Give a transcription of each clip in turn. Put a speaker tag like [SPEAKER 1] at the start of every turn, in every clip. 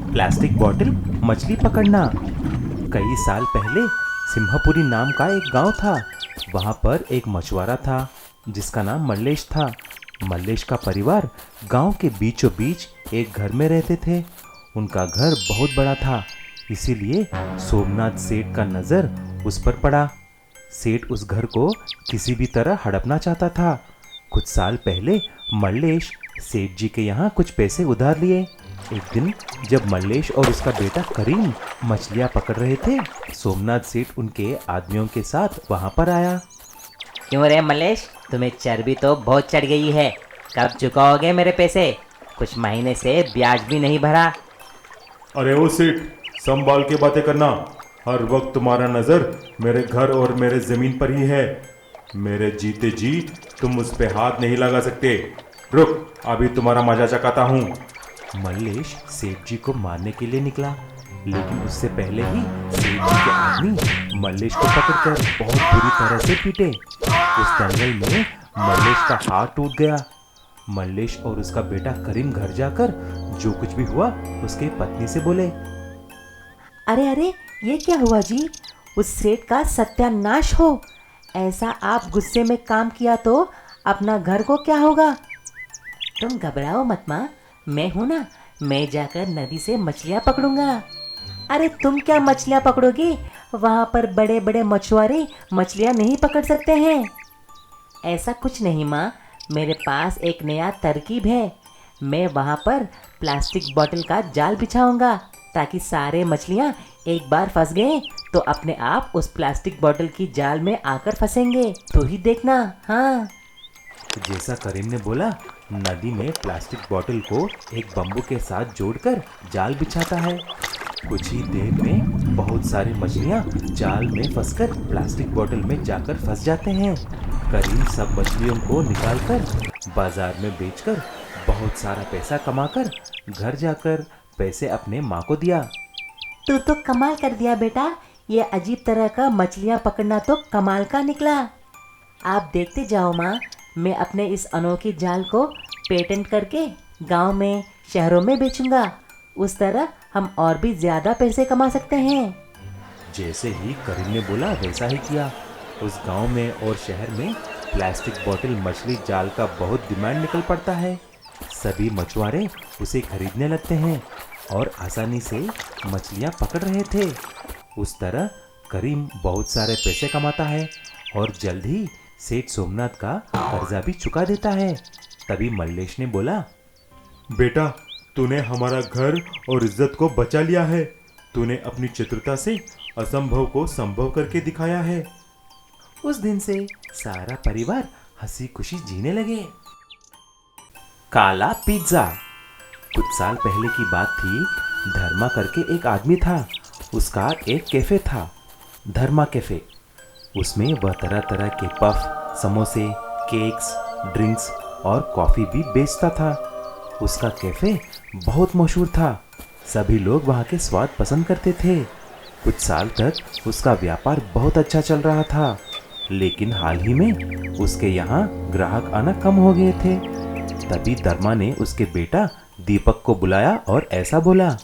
[SPEAKER 1] Plastic bottle मछली पकड़ना। कई साल पहले सिम्हापुरी नाम का एक गांव था। वहां पर एक मछुआरा था जिसका नाम मल्लेश था। मल्लेश का परिवार गांव के बीचों बीच एक घर में रहते थे। उनका घर बहुत बड़ा था, इसीलिए सोमनाथ सेठ का नज़र उस पर पड़ा। सेठ उस घर को किसी भी तरह हड़पना चाहता था। कुछ साल पहले मल्लेश सेठ जी के यहाँ कुछ पैसे उधार लिए। एक दिन जब मल्लेश और उसका बेटा करीम मछलियाँ पकड़ रहे थे, सोमनाथ सेठ उनके आदमियों के साथ वहाँ पर आया।
[SPEAKER 2] क्यों रे मल्लेश, तुम्हें चर्बी तो बहुत चढ़ गई है। कब चुकाओगे मेरे पैसे? कुछ महीने से ब्याज भी नहीं भरा।
[SPEAKER 3] अरे ओ सेठ, संभाल के बातें करना। हर वक्त तुम्हारा नज़र मेरे घर और मेरे ज़मीन पर ही है। मेरे जीते जी तुम उस पे हाथ नहीं लगा सकते। रुक, अभी तुम्हारा मजा चखाता हूँ।
[SPEAKER 1] मल्लेश सेठ जी को मारने के लिए निकला, लेकिन उससे पहले ही सेठ जी के आदमी मल्लेश को पकड़कर बहुत बुरी तरह से पीटे। उस दंगल में मल्लेश का हाथ टूट गया। मल्लेश और उसका बेटा करीम घर जाकर जो कुछ भी हुआ उसके पत्नी से बोले।
[SPEAKER 4] अरे अरे, ये क्या हुआ जी? उस सेठ का सत्यानाश हो। ऐसा आप गुस्से में काम किया तो अपना घर को क्या होगा? तुम घबराओ मत माँ, मैं हूं ना। मैं जाकर नदी से मछलियाँ पकड़ूंगा। अरे तुम क्या मछलियाँ पकड़ोगी? वहाँ पर बड़े बड़े मछुआरे मछलियाँ नहीं पकड़ सकते हैं। ऐसा कुछ नहीं माँ, मेरे पास एक नया तरकीब है। मैं वहाँ पर प्लास्टिक बोतल का जाल बिछाऊंगा ताकि सारे मछलियाँ एक बार फंस गए तो अपने आप उस प्लास्टिक बोतल की जाल में आकर फंसेंगे। तो ही देखना। हाँ,
[SPEAKER 1] जैसा करीम ने बोला, नदी में प्लास्टिक बोतल को एक बम्बू के साथ जोड़कर जाल बिछाता है। कुछ ही देर में बहुत सारी मछलियाँ जाल में फंसकर प्लास्टिक बोतल में जाकर फंस जाते हैं। करीम सब मछलियों को निकालकर बाजार में बेचकर बहुत सारा पैसा कमाकर घर जाकर पैसे अपने माँ को दिया।
[SPEAKER 4] तू तो कमाल कर दिया बेटा। ये अजीब तरह का मछलियाँ पकड़ना तो कमाल का निकला। आप देखते जाओ माँ, मैं अपने इस अनोखी जाल को पेटेंट करके गांव में, शहरों में बेचूंगा। उस तरह हम और भी ज़्यादा पैसे कमा सकते हैं।
[SPEAKER 1] जैसे ही करीम ने बोला वैसा ही किया। उस गांव में और शहर में प्लास्टिक बोतल मछली जाल का बहुत डिमांड निकल पड़ता है। सभी मछुआरे उसे खरीदने लगते हैं और आसानी से मछलियां पकड़ रहे थे। उस तरह करीम बहुत सारे पैसे कमाता है और जल्द ही सेठ सोमनाथ का कर्जा भी चुका देता है। तभी मल्लेश ने बोला,
[SPEAKER 3] बेटा, तूने हमारा घर और इज्जत को बचा लिया है। तूने अपनी चतुरता से असंभव को संभव करके दिखाया है।
[SPEAKER 1] उस दिन से सारा परिवार हंसी खुशी जीने लगे। काला पिज्जा। कुछ साल पहले की बात थी। धर्मा करके एक आदमी था। उसका एक कैफे था, धर्मा कैफे। उसमें वह तरह तरह के पफ, समोसे, केक्स, ड्रिंक्स और कॉफ़ी भी बेचता था। उसका कैफे बहुत मशहूर था। सभी लोग वहाँ के स्वाद पसंद करते थे। कुछ साल तक उसका व्यापार बहुत अच्छा चल रहा था, लेकिन हाल ही में उसके यहाँ ग्राहक आना कम हो गए थे। तभी धर्मा ने उसके बेटा दीपक को बुलाया और ऐसा बोला,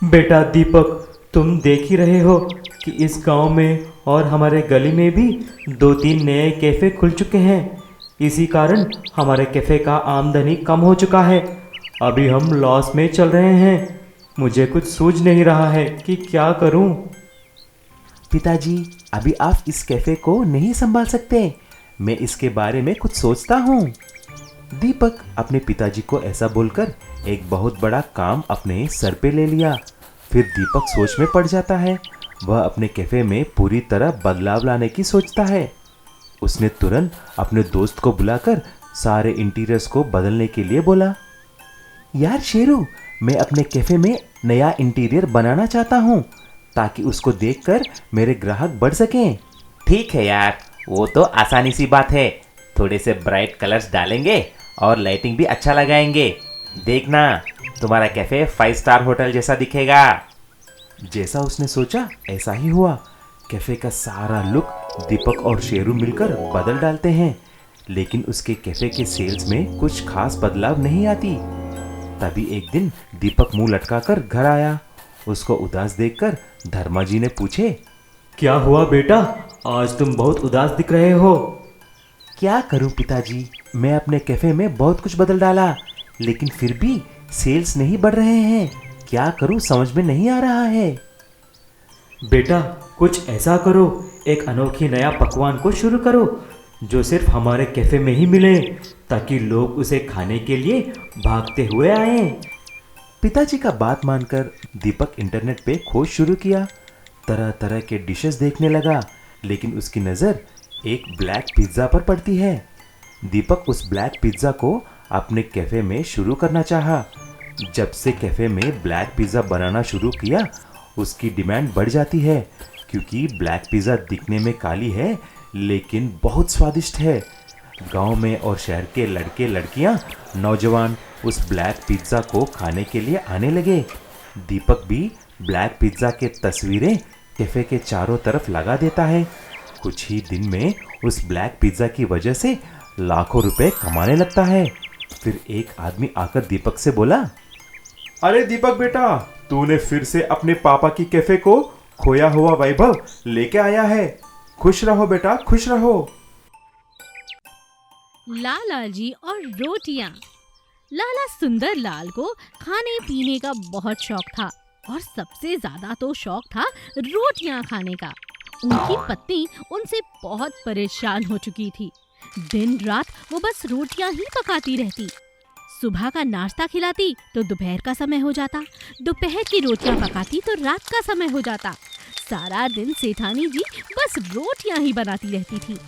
[SPEAKER 5] बेटा दीपक, तुम देख ही रहे हो कि इस गांव में और हमारे गली में भी 2-3 नए कैफ़े खुल चुके हैं। इसी कारण हमारे कैफ़े का आमदनी कम हो चुका है। अभी हम लॉस में चल रहे हैं। मुझे कुछ सूझ नहीं रहा है कि क्या करूं।
[SPEAKER 1] पिताजी, अभी आप इस कैफे को नहीं संभाल सकते। मैं इसके बारे में कुछ सोचता हूँ। दीपक अपने पिताजी को ऐसा बोलकर एक बहुत बड़ा काम अपने सर पे ले लिया। फिर दीपक सोच में पड़ जाता है। वह अपने कैफे में पूरी तरह बदलाव लाने की सोचता है। उसने तुरंत अपने दोस्त को बुलाकर सारे इंटीरियर्स को बदलने के लिए बोला, यार शेरू, मैं अपने कैफे में नया इंटीरियर बनाना चाहता हूँ ताकि उसको देखकर मेरे ग्राहक बढ़ सकें।
[SPEAKER 2] ठीक है यार, वो तो आसानी सी बात है। थोड़े से ब्राइट कलर्स डालेंगे और लाइटिंग भी अच्छा लगाएंगे। देखना, तुम्हारा कैफे 5 स्टार होटल जैसा दिखेगा।
[SPEAKER 1] जैसा उसने सोचा ऐसा ही हुआ। कैफे का सारा लुक दीपक और शेरू मिलकर बदल डालते हैं, लेकिन उसके कैफे के सेल्स में कुछ खास बदलाव नहीं आती। तभी एक दिन दीपक मुंह लटकाकर घर आया। उसको उदास देखकर धर्मा जी ने पूछे,
[SPEAKER 5] क्या हुआ बेटा, आज तुम बहुत उदास दिख रहे हो।
[SPEAKER 1] क्या करूं पिताजी, मैं अपने कैफे में बहुत कुछ बदल डाला, लेकिन फिर भी सेल्स नहीं बढ़ रहे हैं। क्या करूं समझ में नहीं आ रहा है।
[SPEAKER 5] बेटा कुछ ऐसा करो, एक अनोखी नया पकवान को शुरू करो जो सिर्फ हमारे कैफे में ही मिले, ताकि लोग उसे खाने के लिए भागते हुए आएं।
[SPEAKER 1] पिताजी का बात मानकर दीपक इंटरनेट पे खोज शुरू किया। तरह तरह के डिशेस देखने लगा, लेकिन उसकी नज़र एक ब्लैक पिज्ज़ा पर पड़ती है। दीपक उस ब्लैक पिज्ज़ा को अपने कैफ़े में शुरू करना चाहा। जब से कैफ़े में ब्लैक पिज़्ज़ा बनाना शुरू किया, उसकी डिमांड बढ़ जाती है, क्योंकि ब्लैक पिज़्ज़ा दिखने में काली है लेकिन बहुत स्वादिष्ट है। गांव में और शहर के लड़के लड़कियां, नौजवान उस ब्लैक पिज़्ज़ा को खाने के लिए आने लगे। दीपक भी ब्लैक पिज़्ज़ा के तस्वीरें कैफ़े के चारों तरफ लगा देता है। कुछ ही दिन में उस ब्लैक पिज़्ज़ा की वजह से लाखों रुपए कमाने लगता है। फिर एक आदमी आकर दीपक से बोला,
[SPEAKER 3] अरे दीपक बेटा, तूने फिर से अपने पापा की कैफे को खोया हुआ वैभव लेके आया है। खुश रहो बेटा, खुश रहो।
[SPEAKER 6] लाला जी और रोटियां। लाला सुंदर लाल को खाने पीने का बहुत शौक था और सबसे ज्यादा तो शौक था रोटियां खाने का। उनकी पत्नी उनसे बहुत परेशान हो चुकी थी। दिन रात वो बस रोटियां ही पकाती रहती। सुबह का नाश्ता खिलाती तो दोपहर का समय हो जाता, दोपहर की रोटियां पकाती तो रात का समय हो जाता। सारा दिन सेठानी जी बस रोटियां ही बनाती रहती थी।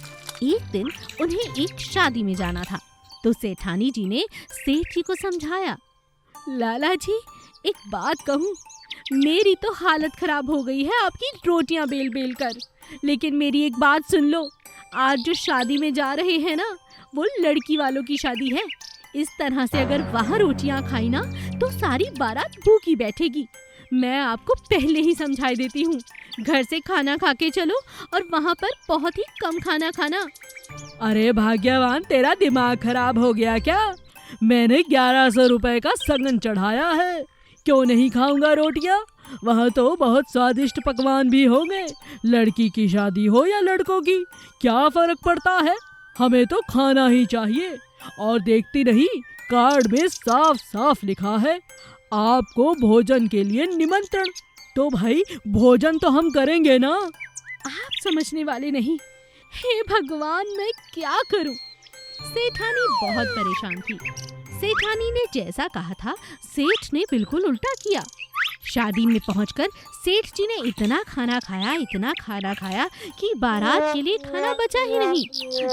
[SPEAKER 6] एक दिन उन्हें एक शादी में जाना था, तो सेठानी जी ने सेठ जी को समझाया, लाला जी एक बात कहूँ, मेरी तो हालत खराब हो गई है आपकी रोटियां बेल बेल कर, लेकिन मेरी एक बात सुन लो, आज जो शादी में जा रहे हैं ना, वो लड़की वालों की शादी है। इस तरह से अगर वहाँ रोटियां खाई ना तो सारी बारात भूखी बैठेगी। मैं आपको पहले ही समझा देती हूँ, घर से खाना खा के चलो और वहाँ पर बहुत ही कम खाना खाना। अरे भाग्यवान, तेरा दिमाग खराब हो गया क्या? मैंने 1100 रुपए का सगन चढ़ाया है, क्यों नहीं खाऊंगा रोटियां? वहाँ तो बहुत स्वादिष्ट पकवान भी होंगे। लड़की की शादी हो या लड़कों की, क्या फर्क पड़ता है? हमें तो खाना ही चाहिए। और देखती नहीं, कार्ड में साफ साफ लिखा है, आपको भोजन के लिए निमंत्रण। तो भाई भोजन तो हम करेंगे ना। आप समझने वाले नहीं। हे भगवान, मैं क्या करूं? सेठानी बहुत परेशान थी। सेठानी ने जैसा कहा था, सेठ ने बिल्कुल उल्टा किया। शादी में पहुंचकर सेठ जी ने इतना खाना खाया कि बारात के लिए खाना बचा ही नहीं।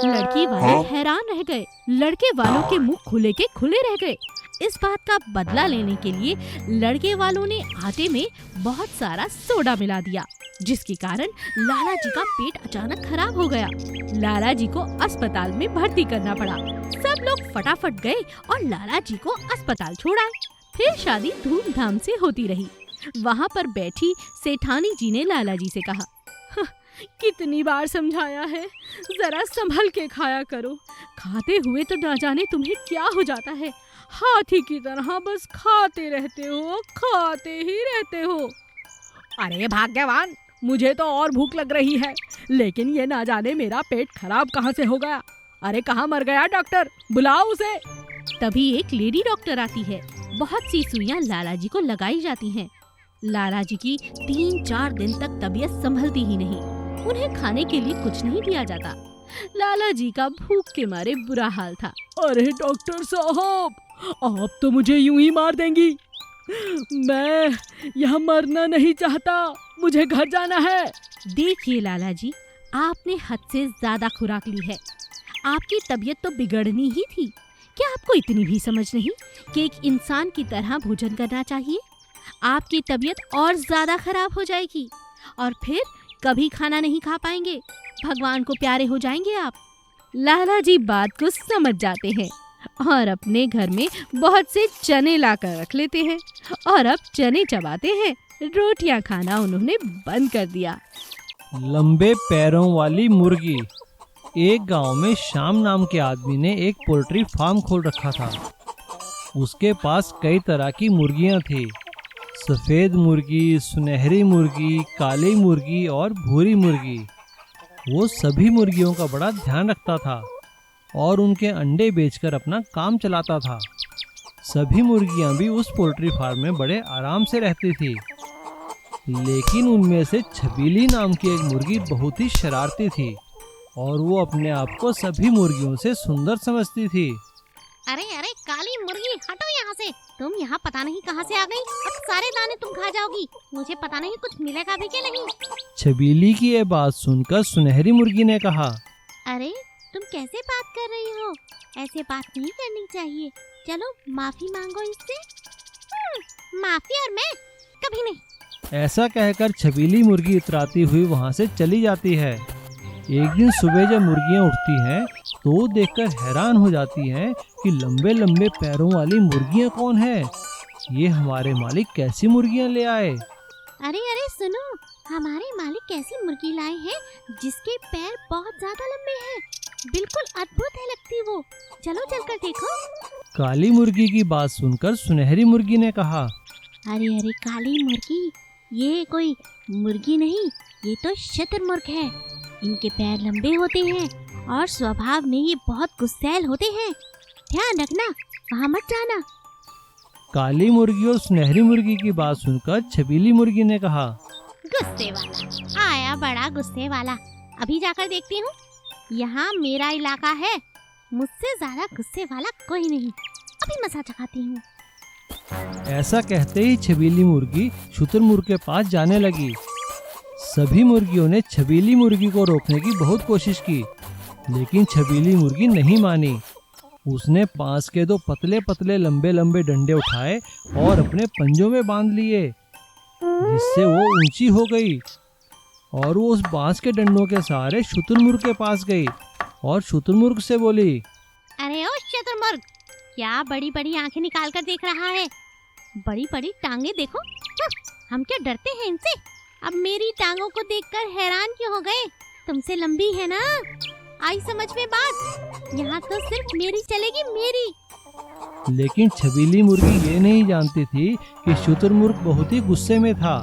[SPEAKER 6] लड़की वाले हैरान रह गए, लड़के वालों के मुंह खुले के खुले रह गए। इस बात का बदला लेने के लिए लड़के वालों ने आटे में बहुत सारा सोडा मिला दिया, जिसके कारण लाला जी का पेट अचानक खराब हो गया। लाला जी को अस्पताल में भर्ती करना पड़ा। सब लोग फटाफट गए और लाला जी को अस्पताल छोड़ाए। फिर शादी धूमधाम से होती रही। वहाँ पर बैठी सेठानी जी ने लाला जी से कहा, कितनी बार समझाया है, जरा संभल के खाया करो। खाते हुए तो ना जाने तुम्हें क्या हो जाता है, हाथी की तरह बस खाते रहते हो। अरे भाग्यवान, मुझे तो और भूख लग रही है, लेकिन ये ना जाने मेरा पेट खराब कहाँ से हो गया। अरे कहाँ मर गया डॉक्टर, बुलाओ उसे। तभी एक लेडी डॉक्टर आती है। बहुत सी सुइयां लाला जी को लगाई जाती हैं। लाला जी की 3-4 दिन तक तबीयत संभलती ही नहीं। उन्हें खाने के लिए कुछ नहीं दिया जाता। लाला जी का भूख के मारे बुरा हाल था। अरे डॉक्टर साहब, आप तो मुझे यूं ही मार देंगी। मैं यहाँ मरना नहीं चाहता, मुझे घर जाना है। देखिए लाला जी, आपने हद से ज्यादा खुराक ली है। आपकी तबीयत तो बिगड़नी ही थी। क्या आपको इतनी भी समझ नहीं कि एक इंसान की तरह भोजन करना चाहिए? आपकी तबीयत और ज्यादा खराब हो जाएगी और फिर कभी खाना नहीं खा पाएंगे। भगवान को प्यारे हो जाएंगे आप। लाला जी बात को समझ जाते हैं और अपने घर में बहुत से चने लाकर रख लेते हैं और अब चने चबाते हैं। रोटियां खाना उन्होंने बंद कर दिया।
[SPEAKER 7] लंबे पैरों वाली मुर्गी। एक गांव में श्याम नाम के आदमी ने एक पोल्ट्री फार्म खोल रखा था। उसके पास कई तरह की मुर्गियां थी। सफ़ेद मुर्गी, सुनहरी मुर्गी, काली मुर्गी और भूरी मुर्गी। वो सभी मुर्गियों का बड़ा ध्यान रखता था और उनके अंडे बेचकर अपना काम चलाता था। सभी मुर्गियां भी उस पोल्ट्री फार्म में बड़े आराम से रहती थी। लेकिन उनमें से छबीली नाम की एक मुर्गी बहुत ही शरारती थी और वो अपने आप को सभी मुर्गियों से सुंदर समझती थी।
[SPEAKER 6] अरे अरे काली मुर्गी, हटो यहाँ से। तुम यहाँ पता नहीं कहाँ से आ गई। अब सारे दाने तुम खा जाओगी। मुझे पता नहीं कुछ मिलेगा भी कि नहीं।
[SPEAKER 7] छबीली की ये बात सुनकर सुनहरी मुर्गी ने कहा,
[SPEAKER 6] अरे तुम कैसे बात कर रही हो? ऐसे बात नहीं करनी चाहिए। चलो माफी मांगो इससे। माफी और मैं कभी नहीं।
[SPEAKER 7] ऐसा कहकर छबीली मुर्गी इतराती हुई वहाँ से चली जाती है। एक दिन सुबह जब मुर्गियाँ उठती हैं तो वो देखकर हैरान हो जाती हैं कि लंबे लंबे पैरों वाली मुर्गियाँ कौन है। ये हमारे मालिक कैसी मुर्गियाँ ले आए।
[SPEAKER 6] अरे अरे सुनो, हमारे मालिक कैसी मुर्गी लाए हैं जिसके पैर बहुत ज्यादा लंबे हैं। बिल्कुल अद्भुत है लगती वो। चलो चलकर देखो।
[SPEAKER 7] काली मुर्गी की बात सुनकर सुनहरी मुर्गी ने कहा,
[SPEAKER 6] अरे अरे काली मुर्गी, ये कोई मुर्गी नहीं, ये तो शुतुरमुर्ग है। इनके पैर लंबे होते हैं और स्वभाव में ये बहुत गुस्सैल होते हैं। ध्यान रखना, वहाँ मत जाना।
[SPEAKER 7] काली मुर्गी और सुनहरी मुर्गी की बात सुनकर छबीली मुर्गी ने कहा,
[SPEAKER 6] गुस्से वाला आया, बड़ा गुस्से वाला। अभी जाकर देखती हूँ। यहाँ मेरा इलाका है, मुझसे ज्यादा गुस्से वाला कोई नहीं। अभी मजा चखाती हूँ।
[SPEAKER 7] ऐसा कहते ही छबीली मुर्गी शुतुरमुर्ग के पास जाने लगी। सभी मुर्गियों ने छबीली मुर्गी को रोकने की बहुत कोशिश की, लेकिन छबीली मुर्गी नहीं मानी। उसने पास के दो पतले पतले लंबे लंबे डंडे उठाए और अपने पंजों में बांध लिए, जिससे वो ऊंची हो गई और वो उस बांस के डंडों के सहारे शुतुरमुर्ग के पास गई और शुतुरमुर्ग से बोली,
[SPEAKER 6] अरे ओ शुतुरमुर्ग, क्या बड़ी बड़ी आंखें निकाल कर देख रहा है? बड़ी बड़ी टांगे देखो। हम क्या डरते हैं इनसे? अब मेरी टांगों को देखकर हैरान क्यों हो गए? तुमसे लंबी है ना? आई समझ में बात? यहाँ तो सिर्फ मेरी चलेगी, मेरी।
[SPEAKER 7] लेकिन छबीली मुर्गी ये नहीं जानती थी कि शुतुरमुर्ग बहुत ही गुस्से में था।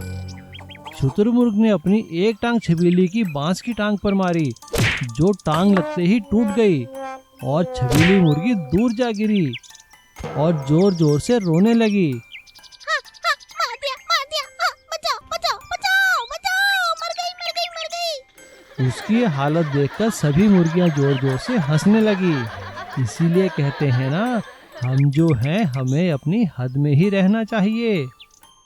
[SPEAKER 7] शुतुरमुर्ग ने अपनी एक टांग छबीली की बांस की टांग पर मारी, जो टांग लगते ही टूट गई और छबीली मुर्गी दूर जा गिरी और जोर जोर से रोने लगी।
[SPEAKER 6] मार दिया, बचाओ, बचाओ, बचाओ, बचाओ, मर गई, मर गई, मर गई।
[SPEAKER 7] उसकी हालत देखकर सभी मुर्गियां जोर जोर से हंसने लगी। इसीलिए कहते हैं ना, हम जो हैं हमें अपनी हद में ही रहना चाहिए।